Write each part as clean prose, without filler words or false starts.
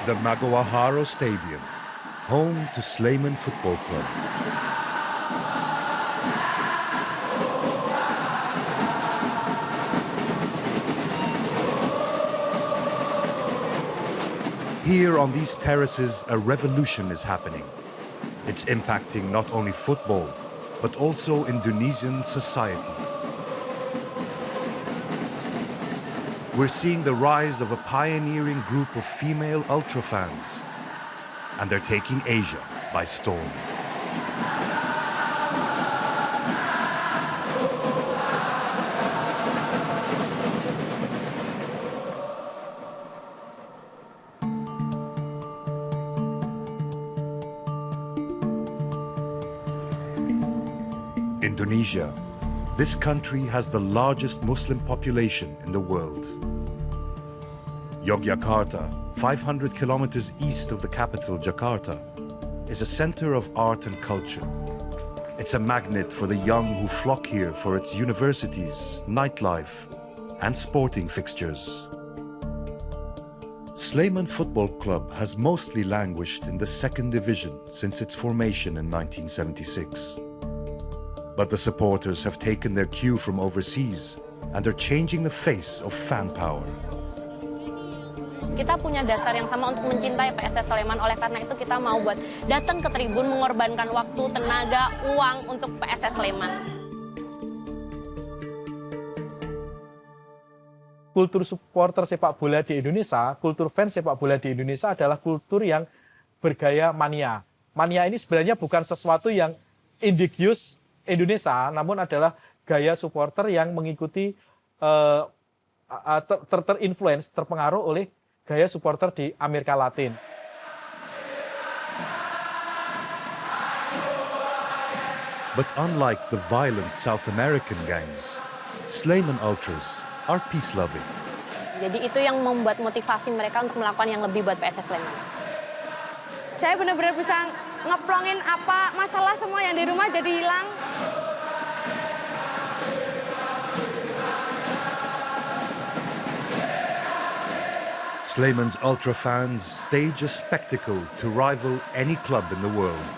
The Maguaharo Stadium, home to Sleman Football Club. Here on these terraces, a revolution is happening. It's impacting not only football, but also Indonesian society. We're seeing the rise of a pioneering group of female ultra fans, and they're taking Asia by storm. Indonesia. This country has the largest Muslim population in the world. Yogyakarta, 500 kilometers east of the capital, Jakarta, is a center of art and culture. It's a magnet for the young who flock here for its universities, nightlife, and sporting fixtures. Sleman Football Club has mostly languished in the second division since its formation in 1976. But the supporters have taken their cue from overseas and are changing the face of fan power. Kita punya dasar yang sama untuk mencintai PSS Sleman, oleh karena itu kita mau buat datang ke tribun, mengorbankan waktu, tenaga, uang untuk PSS Sleman. Kultur supporter sepak bola di Indonesia, kultur fans sepak bola di Indonesia adalah kultur yang bergaya mania. Mania ini sebenarnya bukan sesuatu yang indigenous Indonesia, namun adalah gaya supporter yang mengikuti terinfluence, terpengaruh oleh gaya supporter di Amerika Latin. But unlike the violent South American gangs, Sleman Ultras are peace-loving. Jadi itu yang membuat motivasi mereka untuk melakukan yang lebih buat PSS Sleman. Saya benar-benar bisa ngeplongin apa masalah semua yang di rumah jadi hilang. Sleman's ultra fans stage a spectacle to rival any club in the world.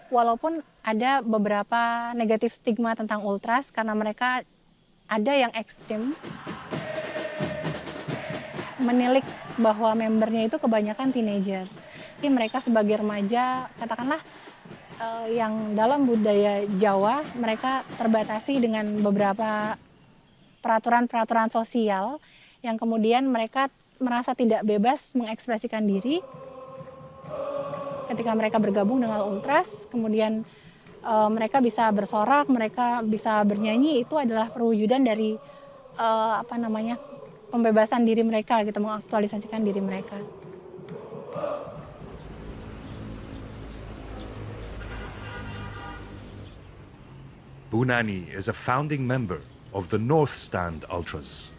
Walaupun ada beberapa negatif stigma tentang ultras karena mereka ada yang ekstrim, menilik bahwa membernya itu kebanyakan teenagers. Jadi mereka sebagai remaja, katakanlah yang dalam budaya Jawa, mereka terbatasi dengan beberapa peraturan-peraturan sosial yang kemudian mereka merasa tidak bebas mengekspresikan diri. Ketika mereka bergabung dengan ultras, kemudian mereka bisa bersorak, mereka bisa bernyanyi, itu adalah perwujudan dari pembebasan diri mereka, gitu, mengaktualisasikan diri mereka. Bunani is a founding member of the North Stand Ultras.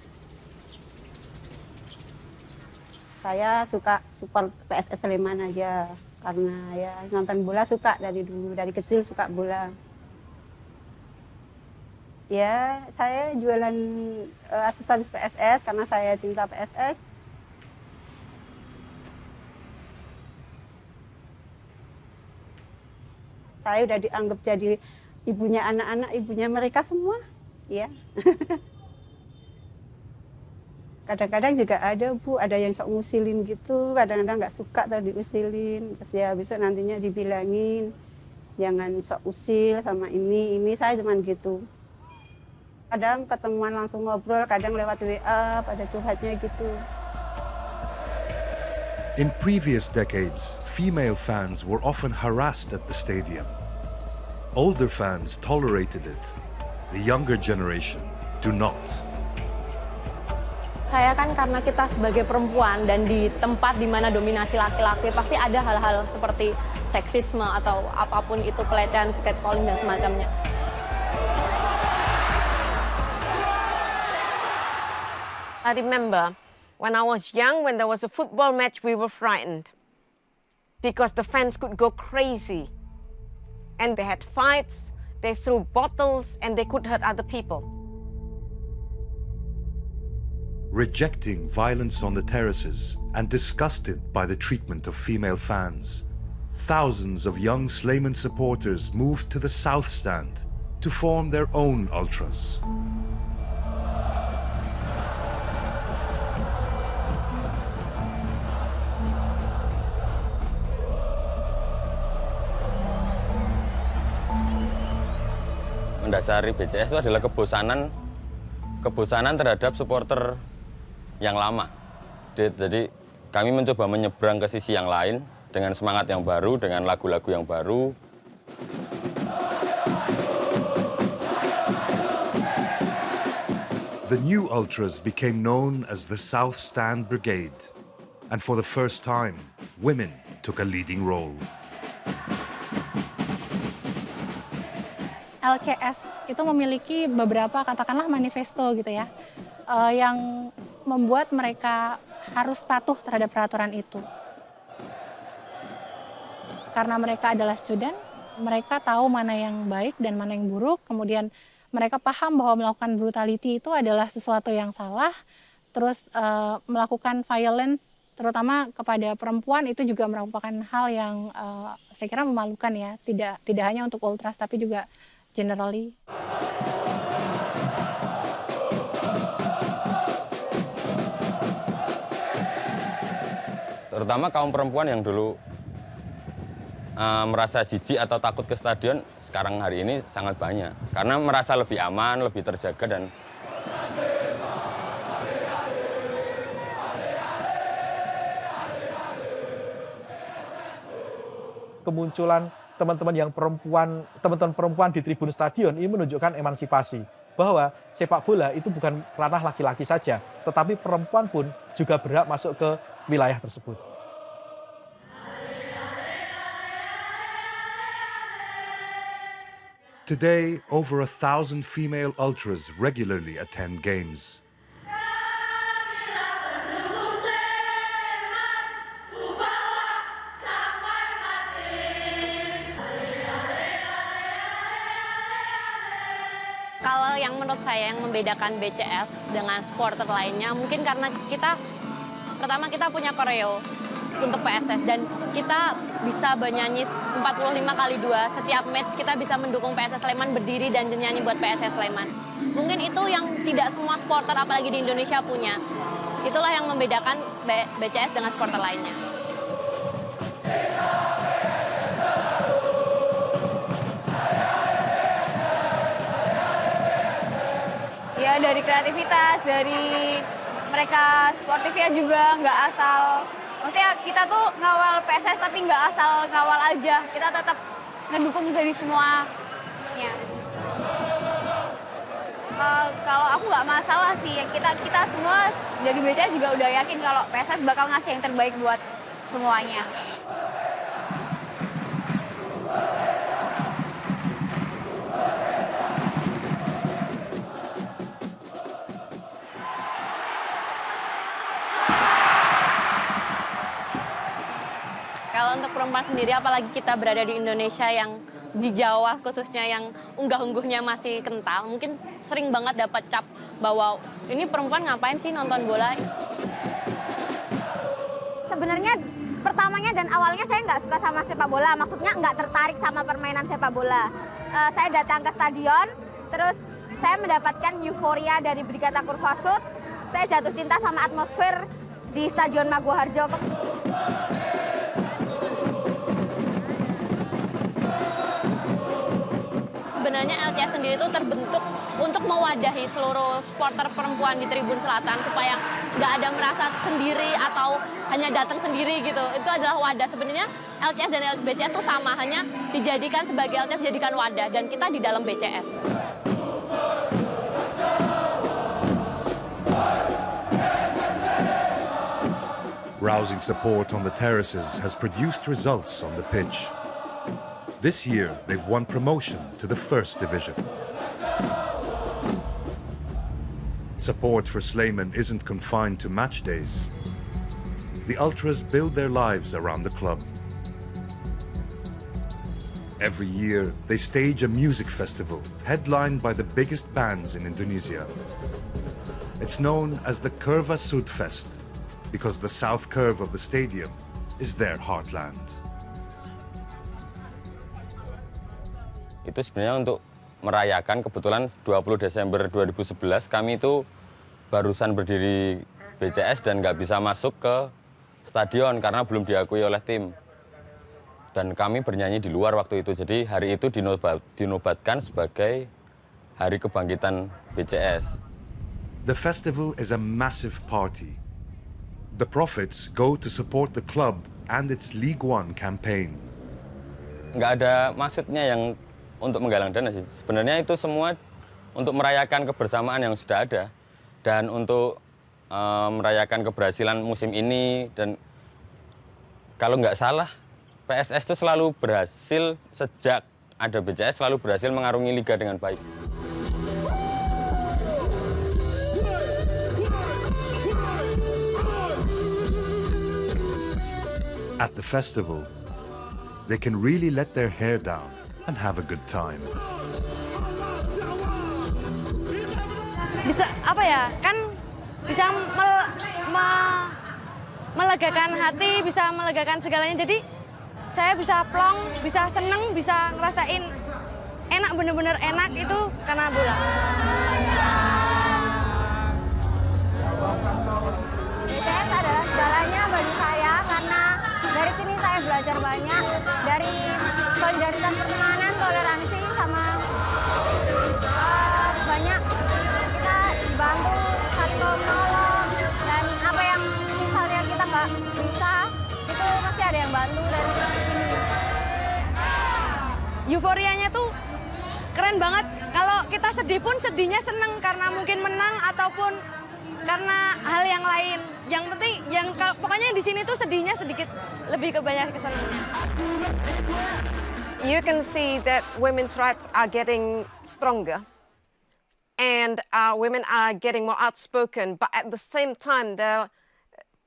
Saya suka support PSS Sleman aja, karena ya nonton bola suka dari dulu, dari kecil suka bola. Ya, saya jualan aksesoris PSS karena saya cinta PSS. Saya udah dianggap jadi ibunya anak-anak, ibunya mereka semua, ya. Kadang-kadang juga ada, Bu, ada yang sok ngusilin gitu, kadang-kadang nggak suka atau diusilin. Terus ya besok nantinya dibilangin, jangan sok usil sama ini saya cuman gitu. Kadang ketemuan langsung ngobrol, kadang lewat WA, pada curhatnya gitu. In previous decades, female fans were often harassed at the stadium. Older fans tolerated it. The younger generation do not. Saya kan karena kita sebagai perempuan dan di tempat di mana dominasi laki-laki, pasti ada hal-hal seperti seksisme atau apapun itu, pelecehan, catcalling dan semacamnya. I remember when I was young, when there was a football match, we were frightened because the fans could go crazy and they had fights They threw bottles and they could hurt other people. Rejecting violence on the terraces and disgusted by the treatment of female fans, thousands of young Sleman supporters moved to the South Stand to form their own ultras. Mendasari BCS itu adalah kebosanan terhadap supporter yang lama. Jadi kami mencoba menyeberang ke sisi yang lain dengan semangat yang baru, dengan lagu-lagu yang baru. The new ultras became known as the South Stand Brigade, and for the first time, women took a leading role. LCS itu memiliki beberapa katakanlah manifesto gitu ya, yang membuat mereka harus patuh terhadap peraturan itu. Karena mereka adalah student, mereka tahu mana yang baik dan mana yang buruk, kemudian mereka paham bahwa melakukan brutality itu adalah sesuatu yang salah, terus melakukan violence terutama kepada perempuan itu juga merupakan hal yang saya kira memalukan ya, tidak hanya untuk ultras tapi juga generally. Terutama kaum perempuan yang dulu merasa jijik atau takut ke stadion, sekarang hari ini sangat banyak. Karena merasa lebih aman, lebih terjaga dan kemunculan teman-teman perempuan di tribun stadion ini menunjukkan emansipasi bahwa sepak bola itu bukan ranah laki-laki saja, tetapi perempuan pun juga berhak masuk ke wilayah tersebut. Today, over 1,000 female ultras regularly attend games. Kalau yang menurut saya yang membedakan BCS dengan supporter lainnya, mungkin karena pertama kita punya koreo untuk PSS dan kita bisa bernyanyi 45x2 setiap match, kita bisa mendukung PSS Sleman berdiri dan nyanyi buat PSS Sleman. Mungkin itu yang tidak semua supporter apalagi di Indonesia punya. Itulah yang membedakan BCS dengan supporter lainnya. Ya dari kreativitas, dari mereka sportifnya juga nggak asal, maksudnya kita tuh ngawal PSS tapi nggak asal ngawal aja, kita tetap ngedukung dari semuanya. Kalau aku nggak masalah sih, kita semua dari BCS juga udah yakin kalau PSS bakal ngasih yang terbaik buat semuanya. Kalau untuk perempuan sendiri, apalagi kita berada di Indonesia yang di Jawa khususnya yang unggah-ungguhnya masih kental, mungkin sering banget dapat cap bahwa ini perempuan ngapain sih nonton bola. Sebenarnya pertamanya dan awalnya saya nggak suka sama sepak bola, maksudnya nggak tertarik sama permainan sepak bola. Saya datang ke stadion, terus saya mendapatkan euforia dari Brigata Kurvasud. Saya jatuh cinta sama atmosfer di Stadion Maguwoharjo. Sebenarnya LCS sendiri itu terbentuk untuk mewadahi seluruh supporter perempuan di Tribun Selatan supaya nggak ada merasa sendiri atau hanya datang sendiri gitu. Itu adalah wadah. Sebenarnya LCS dan BCS itu sama, hanya dijadikan sebagai LCS, dijadikan wadah, dan kita di dalam BCS. Rousing support on the terraces has produced results on the pitch. This year, they've won promotion to the First Division. Support for Sleman isn't confined to match days. The Ultras build their lives around the club. Every year, they stage a music festival headlined by the biggest bands in Indonesia. It's known as the Curva Sudfest because the south curve of the stadium is their heartland. Itu sebenarnya untuk merayakan, kebetulan 20 Desember 2011 kami itu barusan berdiri BCS dan nggak bisa masuk ke stadion karena belum diakui oleh tim. Dan kami bernyanyi di luar waktu itu, jadi hari itu dinobatkan sebagai Hari Kebangkitan BCS. The festival is a massive party. The profits go to support the club and its League One campaign. Nggak ada maksudnya yang untuk menggalang dana sih. Sebenarnya itu semua untuk merayakan kebersamaan yang sudah ada. Dan untuk merayakan keberhasilan musim ini. Dan kalau nggak salah, PSS itu selalu berhasil sejak ada BCS selalu berhasil mengarungi liga dengan baik. At the festival, they can really let their hair down and have a good time. Bisa apa ya? Kan bisa melegakan hati, bisa melegakan segalanya. Jadi saya bisa plong, bisa seneng, bisa ngerasain enak, bener-bener enak itu karena bola. BCS adalah segalanya bagi saya karena dari sini saya belajar banyak dari solidaritas pertemanan, toleransi, sama banyak kita dibantu, saling menolong, dan apa yang misalnya kita nggak bisa, itu pasti ada yang bantu dari sini. Euforianya tuh keren banget. Kalau kita sedih pun sedihnya seneng karena mungkin menang ataupun karena hal yang lain. Yang penting, pokoknya di sini tuh sedihnya sedikit lebih ke banyak kesenangannya. You can see that women's rights are getting stronger and women are getting more outspoken, but at the same time there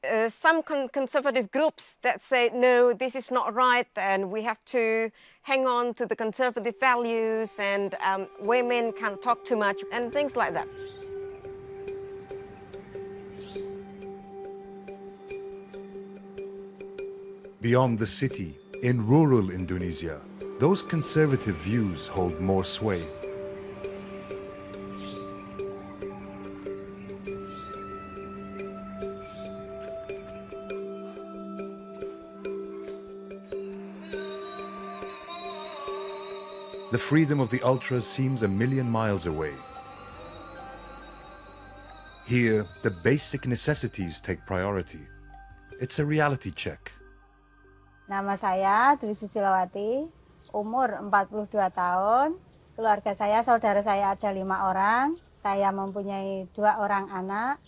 are some conservative groups that say, no, this is not right and we have to hang on to the conservative values and women can't talk too much and things like that. Beyond the city, in rural Indonesia, those conservative views hold more sway. The freedom of the ultras seems a million miles away. Here, the basic necessities take priority. It's a reality check. Nama saya Dwi Susilawati, umur 42 tahun. Keluarga saya, saudara saya ada 5 orang. Saya mempunyai 2 orang anak.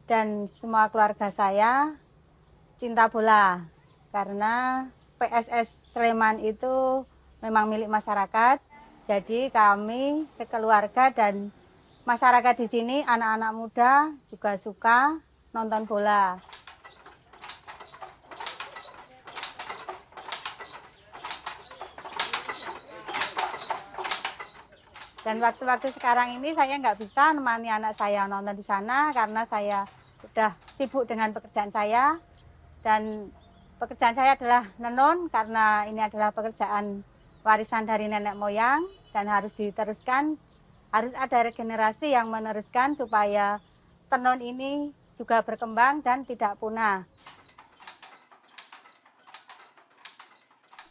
Dan semua keluarga saya cinta bola. Karena PSS Sleman itu memang milik masyarakat. Jadi kami sekeluarga dan masyarakat di sini, anak-anak muda juga suka nonton bola. Dan waktu-waktu sekarang ini saya nggak bisa menemani anak saya nonton di sana karena saya sudah sibuk dengan pekerjaan saya. Dan pekerjaan saya adalah menenun karena ini adalah pekerjaan warisan dari nenek moyang dan harus diteruskan. Harus ada regenerasi yang meneruskan supaya tenun ini juga berkembang dan tidak punah.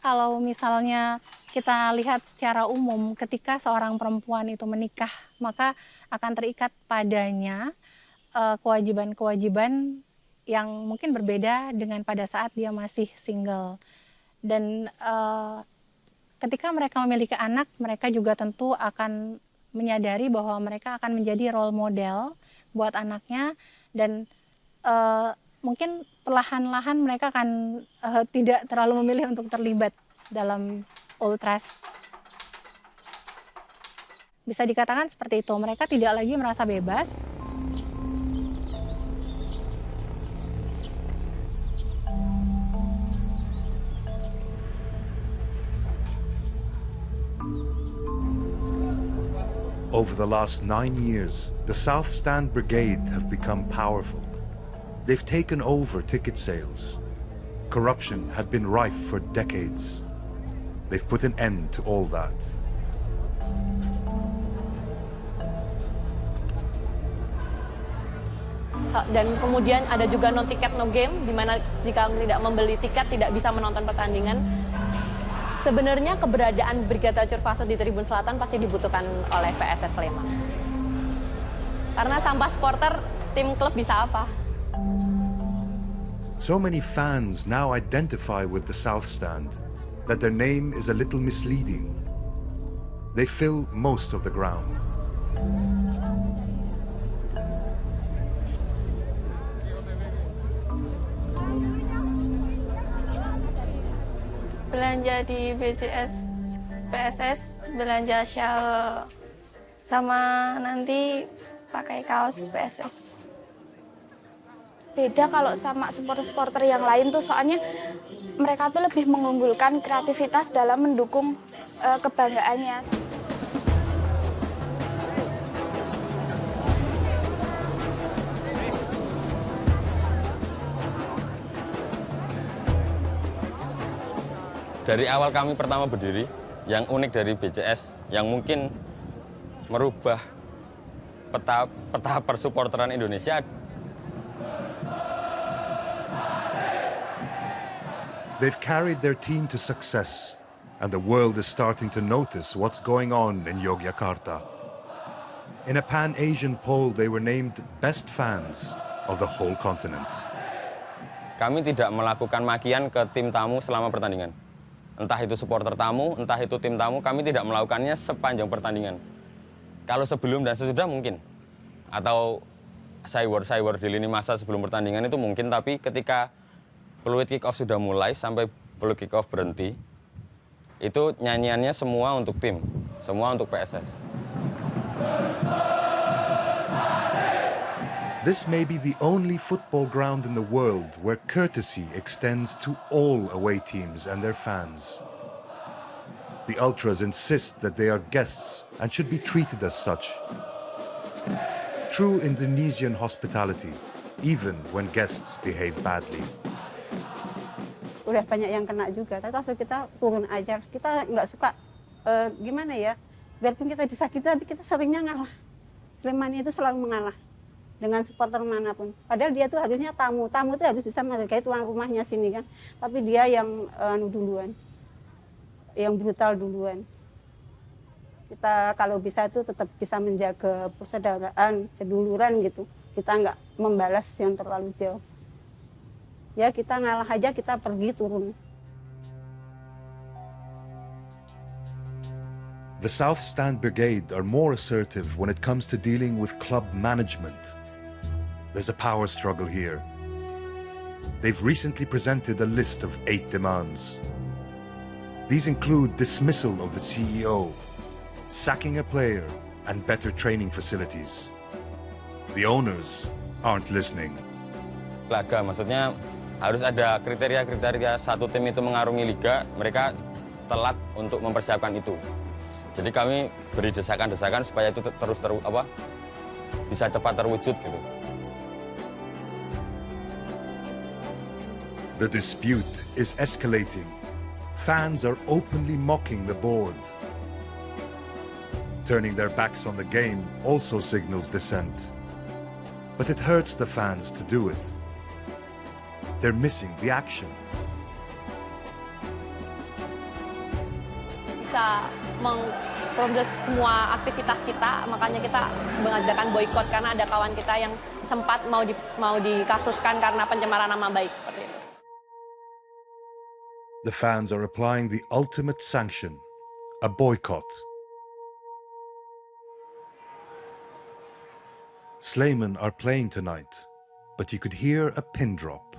Kalau misalnya kita lihat secara umum ketika seorang perempuan itu menikah, maka akan terikat padanya kewajiban-kewajiban yang mungkin berbeda dengan pada saat dia masih single. Dan ketika mereka memiliki anak, mereka juga tentu akan menyadari bahwa mereka akan menjadi role model buat anaknya dan mungkin perlahan-lahan mereka akan tidak terlalu memilih untuk terlibat dalam ultras. Bisa dikatakan seperti itu, mereka tidak lagi merasa bebas. Over the last 9 years, the South Stand Brigade have become powerful. They've taken over ticket sales. Corruption had been rife for decades. They've put an end to all that. Dan kemudian ada juga no ticket no game, di mana jika tidak membeli tiket tidak bisa menonton pertandingan. Sebenarnya keberadaan Brigata Curvasut di Tribun Selatan pasti dibutuhkan oleh PSS Sleman. Karena tanpa supporter, tim klub bisa apa? So many fans now identify with the South Stand that their name is a little misleading. They fill most of the ground. Belanja di BCS PSS, belanja shell, sama nanti pakai kaos PSS. Beda kalau sama supporter-supporter yang lain tuh, soalnya mereka tuh lebih mengunggulkan kreativitas dalam mendukung kebanggaannya. Dari awal kami pertama berdiri, yang unik dari BCS, yang mungkin merubah peta persupporteran Indonesia. They've carried their team to success, and the world is starting to notice what's going on in Yogyakarta. In a Pan-Asian poll, they were named best fans of the whole continent. Kami tidak melakukan makian ke tim tamu selama pertandingan. Entah itu supporter tamu, entah itu tim tamu, kami tidak melakukannya sepanjang pertandingan. Kalau sebelum dan sesudah mungkin. Atau cywar di lini masa sebelum pertandingan itu mungkin, tapi ketika peluit kick off sudah mulai sampai peluit kick off berhenti, itu nyanyiannya semua untuk tim, semua untuk PSS. This may be the only football ground in the world where courtesy extends to all away teams and their fans. The Ultras insist that they are guests and should be treated as such. True Indonesian hospitality, even when guests behave badly. Udah banyak yang kena juga, tapi langsung kita turun aja. Kita nggak suka, gimana ya, biarpun kita disakiti, tapi kita seringnya ngalah. Sleman itu selalu mengalah dengan supporter manapun. Padahal dia tuh harusnya tamu tuh harus bisa menghargai tuan rumahnya sini kan. Tapi dia yang duluan, yang brutal duluan. Kita kalau bisa tuh tetap bisa menjaga persaudaraan, seduluran gitu. Kita nggak membalas yang terlalu jauh. Ya kita ngalah aja, kita pergi turun. The South Stand Brigade are more assertive when it comes to dealing with club management. There's a power struggle here. They've recently presented a list of 8 demands. These include dismissal of the CEO, sacking a player, and better training facilities. The owners aren't listening. Laga, maksudnya harus ada kriteria-kriteria satu tim itu mengarungi liga, mereka telat untuk mempersiapkan itu. Jadi kami beri desakan-desakan supaya itu terus bisa cepat terwujud gitu. The dispute is escalating. Fans are openly mocking the board. Turning their backs on the game also signals dissent. But it hurts the fans to do it. They're missing the action. Bisa mengproses semua aktivitas kita, makanya kita mengadakan boykot karena ada kawan kita yang sempat mau dikasuskan karena pencemaran nama baik seperti itu. The fans are applying the ultimate sanction, a boycott. Sleman are playing tonight, but you could hear a pin drop.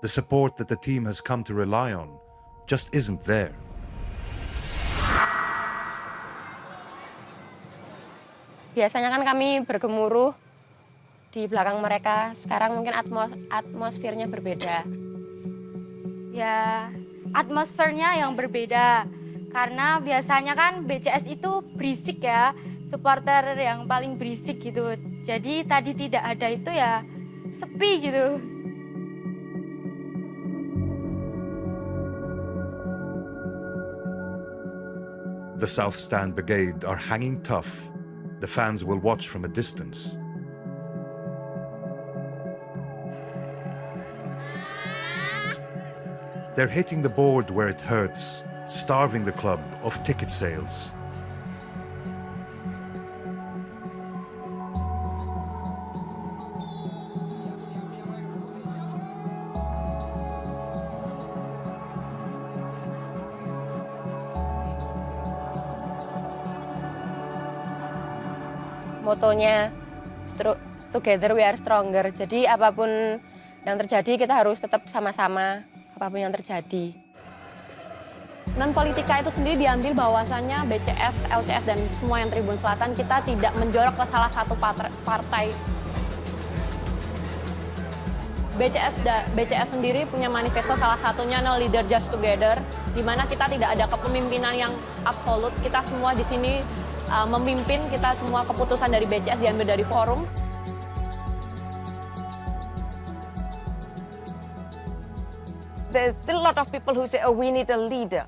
The support that the team has come to rely on just isn't there. Biasanya kan kami bergemuruh di belakang mereka, sekarang mungkin atmosfernya berbeda. Ya, atmosfernya yang berbeda. Karena biasanya kan BCS itu berisik ya, supporter yang paling berisik gitu. Jadi tadi tidak ada itu ya sepi gitu. The South Stand Brigade are hanging tough. The fans will watch from a distance. They're hitting the board where it hurts, starving the club of ticket sales. Motonya Together We Are Stronger. Jadi apapun yang terjadi kita harus tetap sama-sama, apapun yang terjadi. Non politika itu sendiri diambil bahwasannya BCS, LCS dan semua yang Tribun Selatan kita tidak menjorok ke salah satu partai. BCS sendiri punya manifesto, salah satunya No Leader Just Together, di mana kita tidak ada kepemimpinan yang absolut. Kita semua di sini memimpin, kita semua keputusan dari BCS diambil dari forum. There's still a lot of people who say, oh, we need a leader.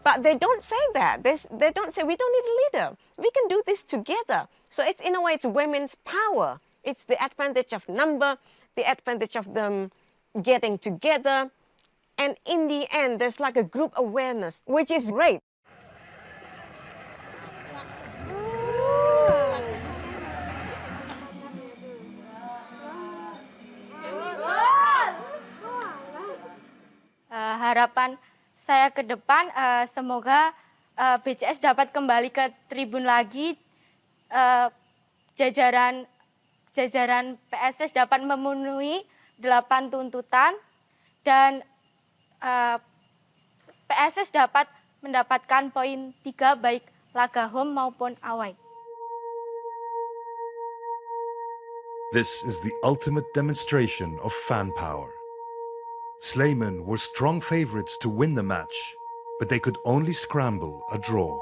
But they don't say that. They don't say, we don't need a leader. We can do this together. So it's, in a way, it's women's power. It's the advantage of number, the advantage of them getting together. And in the end, there's like a group awareness, which is great. Harapan saya ke depan semoga BCS dapat kembali ke tribun lagi, jajaran PSS dapat memenuhi 8 tuntutan dan PSS dapat mendapatkan poin 3 baik laga home maupun away. This is the ultimate demonstration of fan power. Slaymen were strong favorites to win the match, but they could only scramble a draw.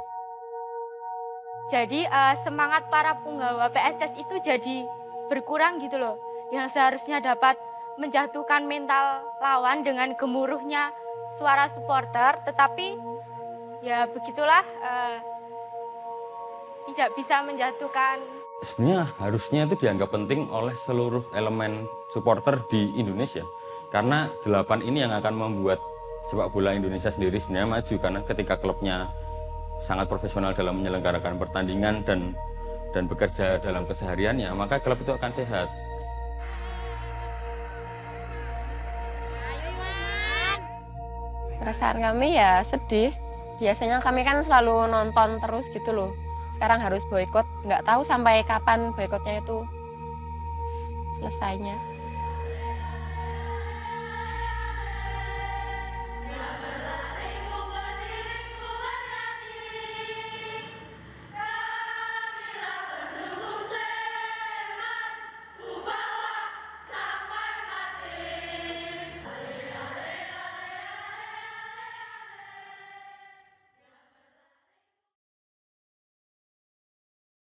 Jadi semangat para punggawa PSS itu jadi berkurang gitu loh. Yang seharusnya dapat menjatuhkan mental lawan dengan gemuruhnya suara supporter, tetapi ya begitulah tidak bisa menjatuhkan. Sebenarnya harusnya itu dianggap penting oleh seluruh elemen supporter di Indonesia. Karena 8 ini yang akan membuat sepak bola Indonesia sendiri sebenarnya maju. Karena ketika klubnya sangat profesional dalam menyelenggarakan pertandingan dan bekerja dalam kesehariannya, maka klub itu akan sehat. Perasaan kami ya sedih. Biasanya kami kan selalu nonton terus gitu loh. Sekarang harus boikot, nggak tahu sampai kapan boikotnya itu selesainya.